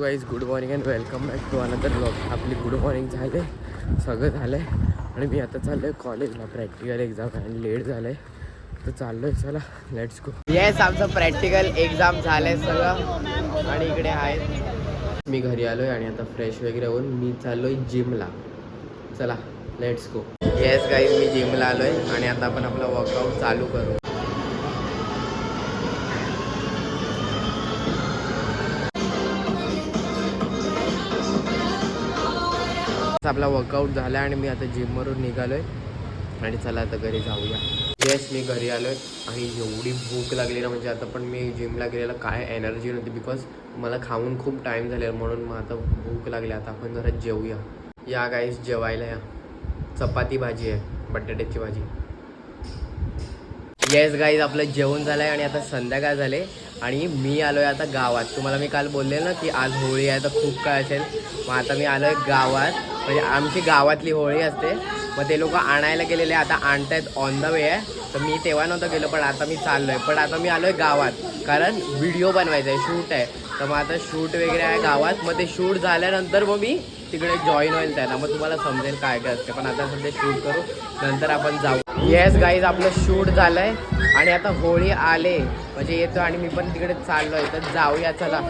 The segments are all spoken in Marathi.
Guys, good morning and welcome back to another blog. आपली गुड मॉर्निंग झाले, सगळं झालं आहे आणि मी आता चाललो आहे कॉलेजला. प्रॅक्टिकल एक्झाम आणि लेट झालं आहे तर चाललो आहे. चला लेट्स गो. येस, आमचं प्रॅक्टिकल एक्झाम झालं आहे सगळं आणि इकडे आहेत. मी घरी आलो आहे आणि आता फ्रेश वगैरे होऊन मी चाललो आहे जिमला. चला लेट्स गो. येस गाईज, मी जिमला आलो आहे आणि आता आपण आपला वर्कआउट चालू करू. आपला वर्कआउट झाला आणि मी आता जिमवरून निघालो आहे आणि चला आता घरी जाऊया. येस, मी घरी आलो आहे आणि एवढी भूक लागली ना, म्हणजे आता पण मी जिमला गेलेला काय एनर्जी नव्हती, बिकॉज मला खाऊन खूप टाईम झालेला, म्हणून मग आता भूक लागली. आता आपण जरा जेवूया. या गाईस, जेवायला या. चपाती भाजी आहे, बटाट्याची भाजी. येस गाईज, आपलं जेवण झालं आहे आणि आता संध्याकाळ झाले आणि मी आलो आहे आता गावात. तुम्हाला मी काल बोलले ना की आज होळी आहे तर खूप काय असेल. मग आता मी आलो आहे गावात, म्हणजे आमची गावातली होळी असते. मग ते लोक आणायला गेलेले, आता आणतायत, ऑन द वे आहे. तर मी तेव्हा नव्हतं गेलो, पण आता मी चाललो आहे. पण आता मी आलो आहे गावात, कारण व्हिडिओ बनवायचा आहे, शूट आहे. तर मग आता शूट वगैरे आहे गावात. मग ते शूट झाल्यानंतर मग मी तिकडे जॉईन होईल त्यांना, मग तुम्हाला समजेल काय काय असते. पण आता सध्या शूट करू, नंतर आपण जाऊ. येस गाईज, आपलं शूट झालं आहे आणि आता होळी आले म्हणजे येतो आणि मी पण तिकडे चाललो आहे. तर जाऊया चला.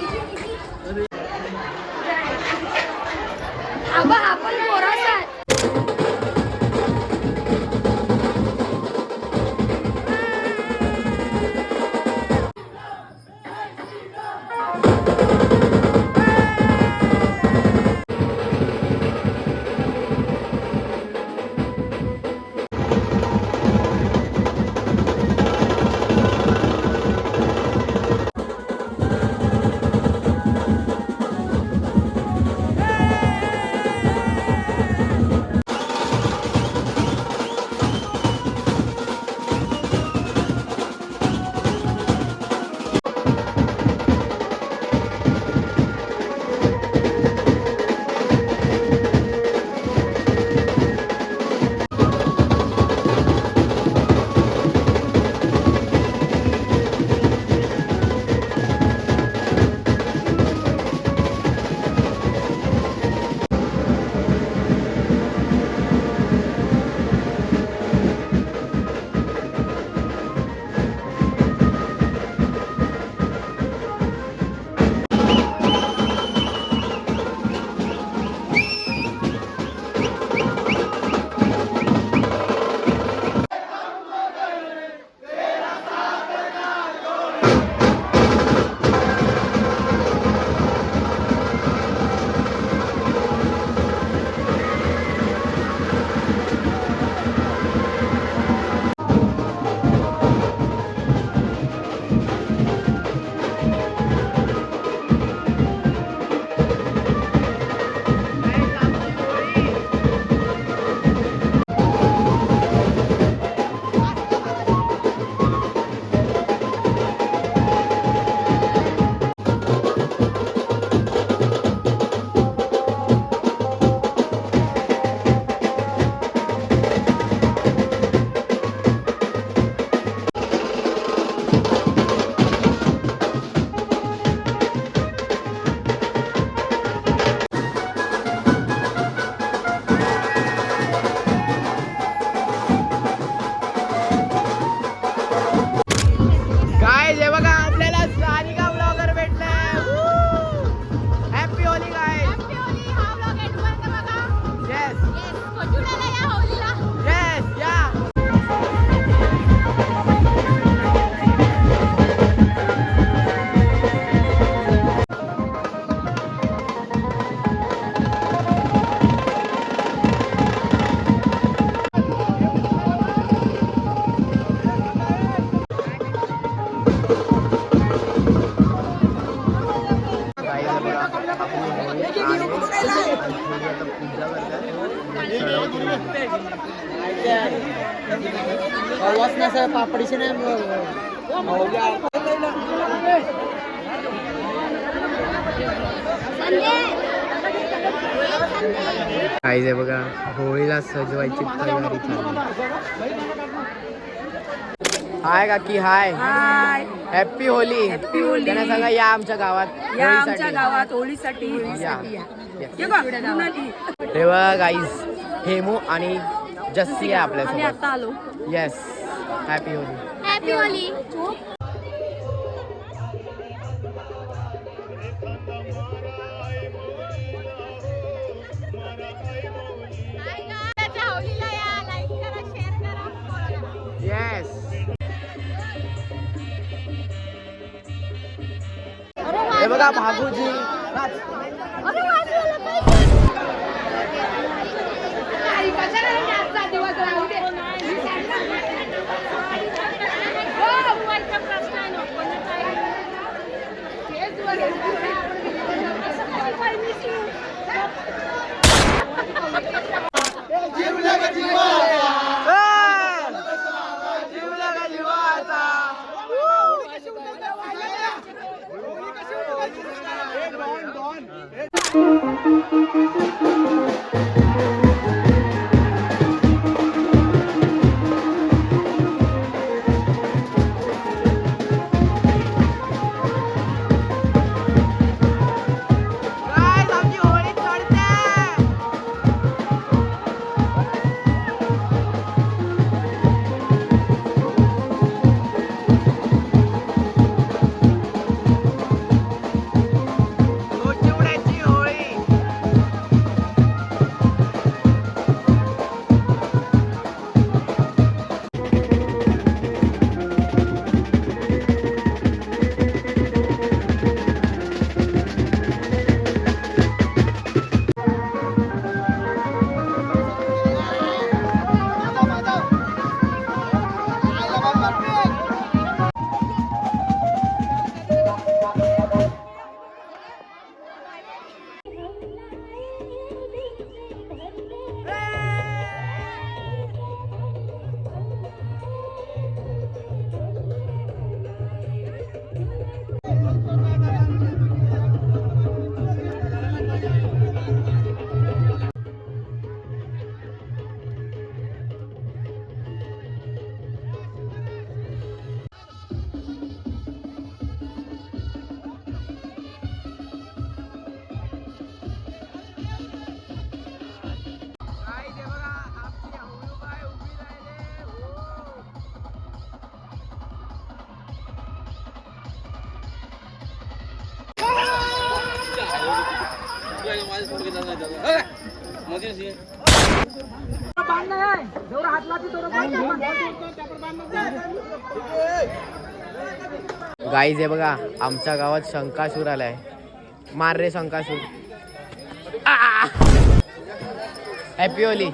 पापड़ी से काय आहे बघा, होळीला सजवायची तयारी चालली. हाय काकी हाय. हाय, हॅपी होली. Happy Holy. त्यांना सांगा या आमच्या गावात या आमच्या होळीसाठी. गावात होळीसाठी या. ये बघ, कुणाली. तेव्हा गाईज हेमू आणि जस्सी आहे आम्ही आपल्यासोबत. आता आलो. Yes happy Holy. Happy Holi. Yes. हे बघा भागूजी. गाईज हे बघा आमच्या गावात शंकासूर आलाय. मार रे शंकासूर. हॅपी होली.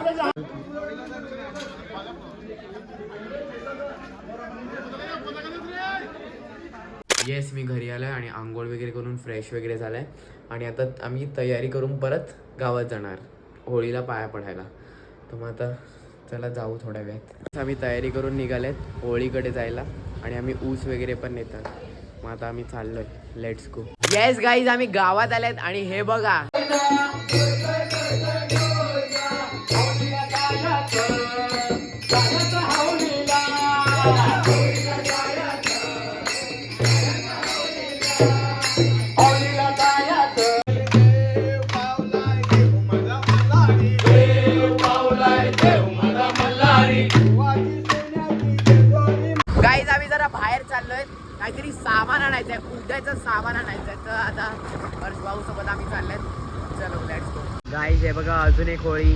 येस मी घरी आलोय आणि आंघोळ वगैरे करून फ्रेश वगैरे झालाय आणि आता आम्ही तयारी करून परत गावात जाणार होळीला पाया पडायला. तर मग आता चला जाऊ थोड्या वेळात. आम्ही तयारी करून निघालेत होळीकडे जायला आणि आम्ही ऊस वगैरे पण नेतात. मग आता आम्ही चाललोय. Let's go. येस गाईज आम्ही गावात आलेत आणि हे बघा गाईज आम्ही जरा बाहेर चाललोय. काहीतरी सामान आणायचंय. उद्याचं सामान आणायचंय. तर आता हर्ष भाऊ सोबत आम्ही चाललोय. चलो लेट्स गो. गाईज हे बघा अजून एक होळी.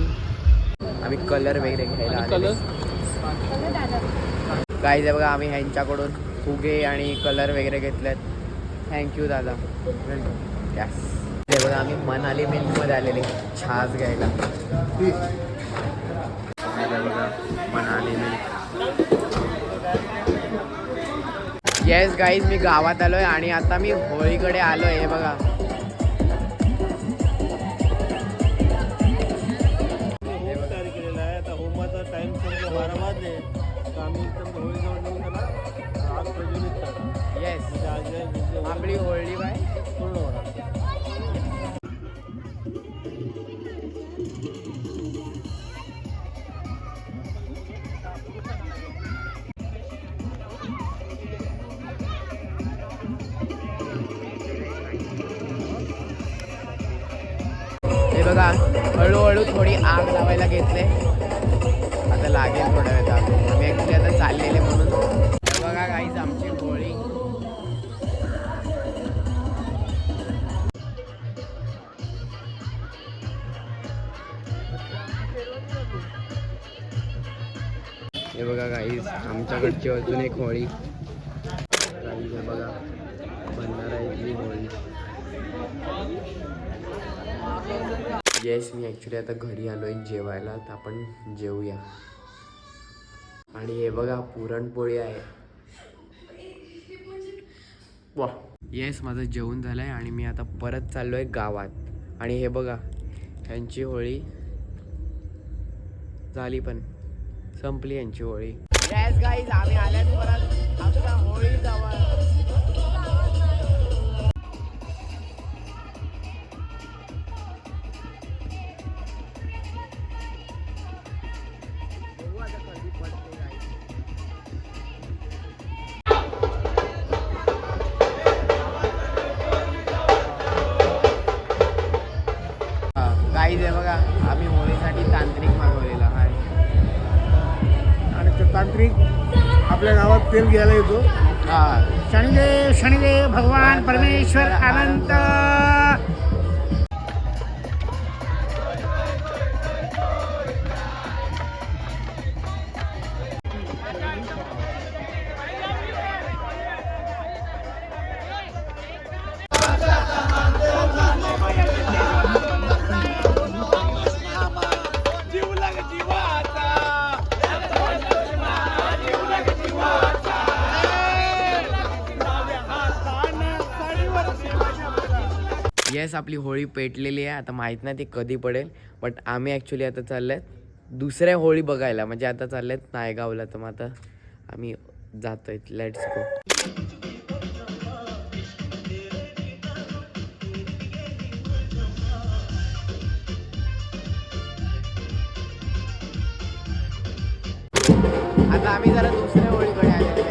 आम्ही कलर वगैरे घ्यायला आलेलो. गाईज हे बघा आम्ही ह्यांच्याकडून फुगे आणि कलर वगैरे घेतलेत. थँक्यू दादा. यस हे बघा आम्ही मनाली मिल्कमध्ये आलेले छास घ्यायला. बघा मनाली मिल्क. येस गाईज मी गावात आलोय आणि आता मी होळीकडे आलोय. हे बघा टाइम 12 वाजले तर आम्ही एकदम होळीजवळ नेऊन त्याला आग प्रज्वलित करतो. येस आपली होळी बाय पूर्ण होणार. हळूहळू थोडी आग लावायला घेतले. आता लागेल थोड्या वेळात. आम्ही ॲक्च्युली आता चाललेले म्हणून. हे बघा गाईज आमची होळी. हे बघा गाईज आमच्याकडची अजून एक होळी. गाईज हे बघा बनणार आहे इथली होळी. येस मी ॲक्च्युली आता घरी आलो आहे जेवायला. तर आपण जेवूया. आणि हे बघा पुरणपोळी आहे. वा येस माझं जेवण झालं आहे आणि मी आता परत चाललो आहे गावात. आणि हे बघा यांची होळी झाली पण संपली यांची होळी. येस गाईज आम्ही आल्यात परत आमच्या होळी जवळ. गाईज आहे बघा आम्ही होळीसाठी तांत्रिक मागवलेला आहे. आणि तो तांत्रिक आपल्या गावात तेल घ्यायला येतो. हा शनिदेव शनिदेव भगवान परमेश्वर अनंत. येस आपली होळी पेटलेली आहे. आता माहीत नाही ती कधी पडेल. बट आम्ही ॲक्च्युली आता चाललेत दुसऱ्या होळी बघायला. म्हणजे आता चाललेत नायगावला. तर मग आता आम्ही जातोय. Let's go. आता आम्ही जरा दुसऱ्या होळीकडे आलेले आहे.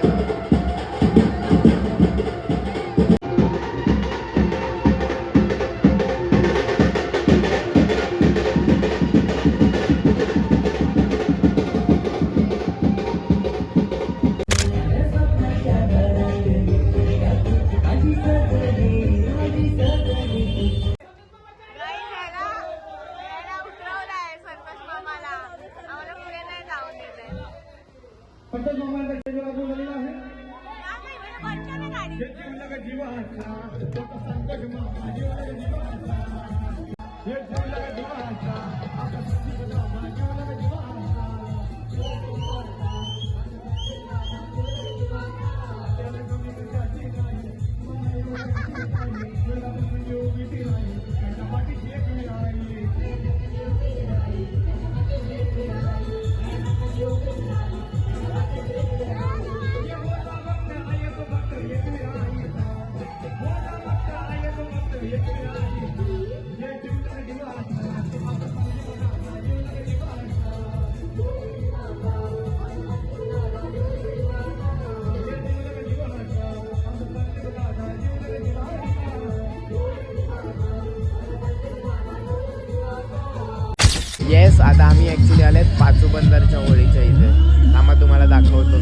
येस आता आम्ही ॲक्च्युली आलेत पाचूबंदरच्या होळीच्या इथे. थांबा तुम्हाला दाखवतो.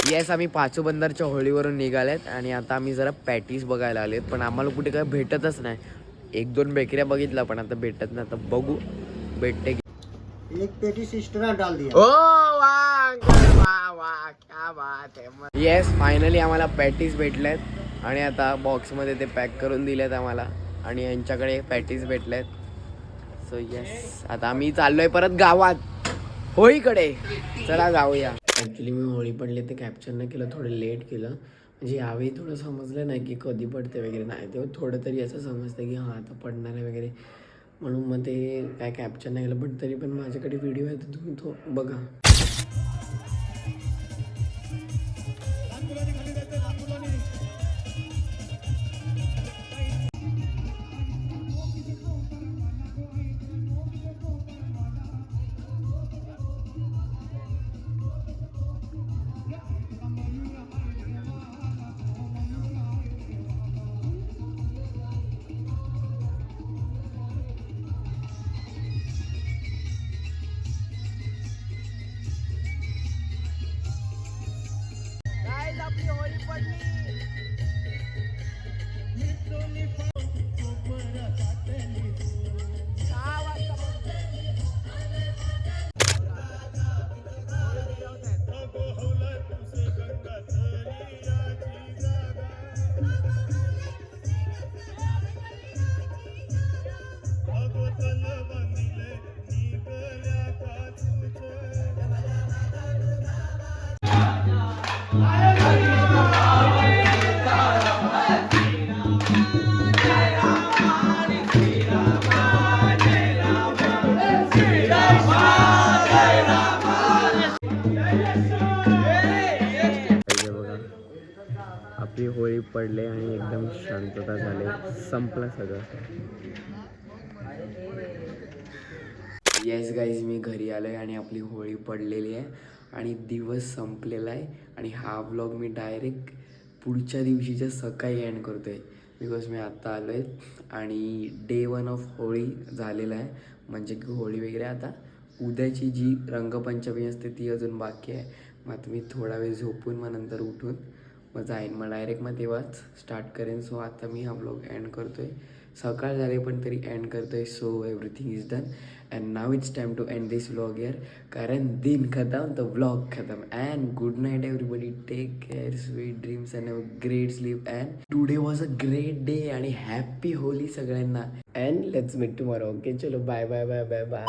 येस आम्ही पाचूबंदरच्या होळीवरून निघालेत आणि आता आम्ही जरा पॅटीस बघायला आलेत. पण आम्हाला कुठे काय भेटतच नाही. 1-2 बेकऱ्या बघितल्या पण आता भेटत नाही. आता बघू भेटते. एक पेटी सिस्टर डाल दिया. ओ वाह वाह वाह क्या बात है. येस फायनली आम्हाला पॅटीस भेटल्यात आणि आता बॉक्समध्ये ते पॅक करून दिलेत आम्हाला. आणि यांच्याकडे पॅटीस भेटल्यात. सो येस आता आम्ही चाललोय परत गावात होळीकडे. चला जाऊया. ॲक्च्युली मी होळी पडली ते कॅप्चर नाही केलं. थोडं लेट केलं. म्हणजे यावेळी थोडं समजलं नाही की कधी पडते वगैरे. नाही तेव्हा थोडं तरी असं समजतं की हां आता पडणार आहे वगैरे. म्हणून मग ते काय कॅप्चर नाही केलं. पण तरी पण माझ्याकडे व्हिडिओ आहे तर तुम्ही तो बघा. आपली होळी पडले आणि एकदम शांतता झाली, संपलं सगळं. येस गाईज, मी घरी आलो आहे आणि आपली होळी पडलेली आहे आणि दिवस संपलेला आहे. आणि हा व्लॉग मी डायरेक्ट पुढच्या दिवशीच्या सकाळी एंड करतो आहे, बिकॉज मी आत्ता आलो आहे आणि डे 1 ऑफ होळी झालेला आहे. म्हणजे की होळी वगैरे आता उद्याची जी रंगपंचमी असते ती अजून बाकी आहे. मग आता मी थोडा वेळ झोपून मग नंतर उठून मग जाईन, मग डायरेक्ट मग तेव्हाच स्टार्ट करेन. सो आता मी हा व्लॉग एंड करतो आहे. सकाळ झाले पण तरी एंड करतो आहे. So everything is done and now it's time to end this vlog here. कारण दिन खतम तर व्लॉग खतम. And good night everybody, take care, sweet dreams and have a great sleep. And today was a great day आणि हॅपी होली सगळ्यांना. And let's meet tomorrow. Okay, चलो bye bye bye bye bye.